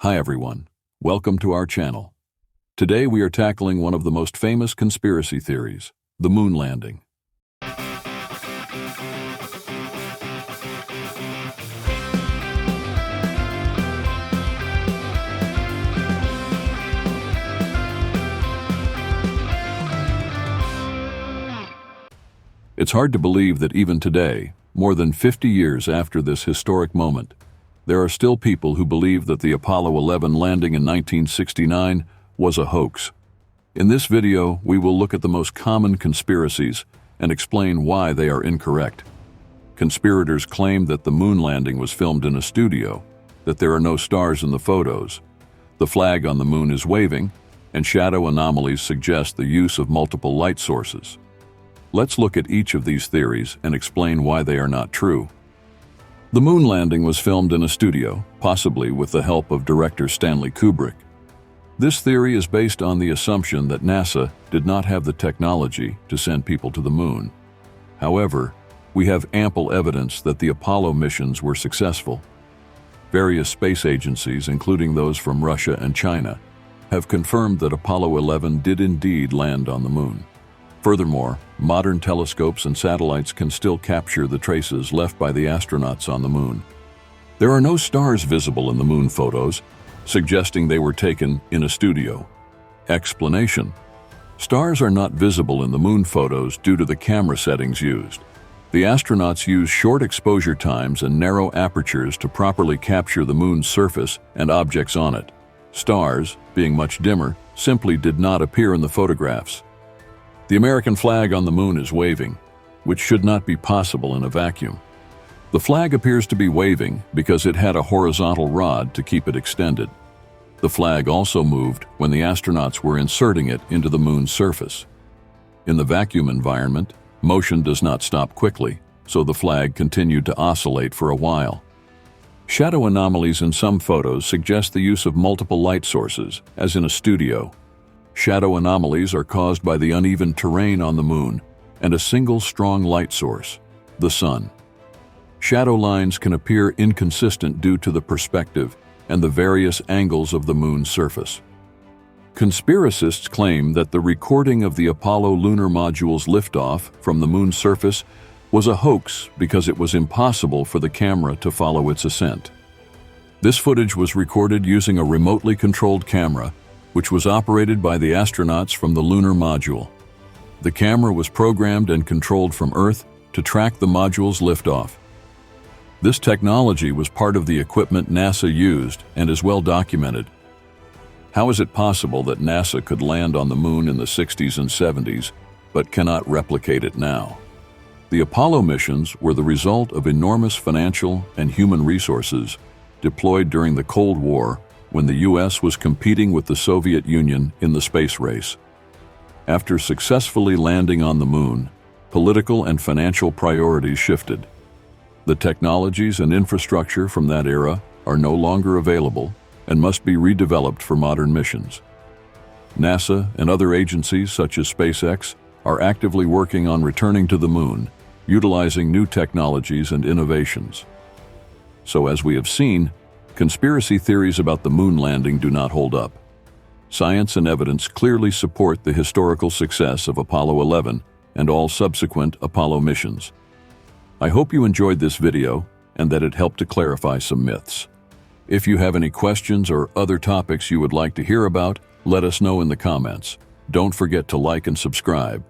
Hi everyone, welcome to our channel. Today we are tackling one of the most famous conspiracy theories, the moon landing. It's hard to believe that even today, more than 50 years after this historic moment, there are still people who believe that the Apollo 11 landing in 1969 was a hoax. In this video, we will look at the most common conspiracies and explain why they are incorrect. Conspirators claim that the moon landing was filmed in a studio, that there are no stars in the photos, the flag on the moon is waving, and shadow anomalies suggest the use of multiple light sources. Let's look at each of these theories and explain why they are not true. The moon landing was filmed in a studio, possibly with the help of director Stanley Kubrick. This theory is based on the assumption that NASA did not have the technology to send people to the moon. However, we have ample evidence that the Apollo missions were successful. Various space agencies, including those from Russia and China, have confirmed that Apollo 11 did indeed land on the moon. Furthermore, modern telescopes and satellites can still capture the traces left by the astronauts on the moon. There are no stars visible in the moon photos, suggesting they were taken in a studio. Explanation: stars are not visible in the moon photos due to the camera settings used. The astronauts use short exposure times and narrow apertures to properly capture the moon's surface and objects on it. Stars, being much dimmer, simply did not appear in the photographs. The American flag on the moon is waving, which should not be possible in a vacuum. The flag appears to be waving because it had a horizontal rod to keep it extended. The flag also moved when the astronauts were inserting it into the moon's surface. In the vacuum environment, motion does not stop quickly, so the flag continued to oscillate for a while. Shadow anomalies in some photos suggest the use of multiple light sources, as in a studio. Shadow anomalies are caused by the uneven terrain on the moon and a single strong light source, the sun. Shadow lines can appear inconsistent due to the perspective and the various angles of the moon's surface. Conspiracists claim that the recording of the Apollo lunar module's liftoff from the moon's surface was a hoax because it was impossible for the camera to follow its ascent. This footage was recorded using a remotely controlled camera, which was operated by the astronauts from the lunar module. The camera was programmed and controlled from Earth to track the module's liftoff. This technology was part of the equipment NASA used and is well documented. How is it possible that NASA could land on the moon in the 60s and 70s, but cannot replicate it now? The Apollo missions were the result of enormous financial and human resources deployed during the Cold War when the U.S. was competing with the Soviet Union in the space race. After successfully landing on the moon, political and financial priorities shifted. The technologies and infrastructure from that era are no longer available and must be redeveloped for modern missions. NASA and other agencies such as SpaceX are actively working on returning to the moon, utilizing new technologies and innovations. So as we have seen, conspiracy theories about the moon landing do not hold up. Science and evidence clearly support the historical success of Apollo 11 and all subsequent Apollo missions. I hope you enjoyed this video and that it helped to clarify some myths. If you have any questions or other topics you would like to hear about, let us know in the comments. Don't forget to like and subscribe,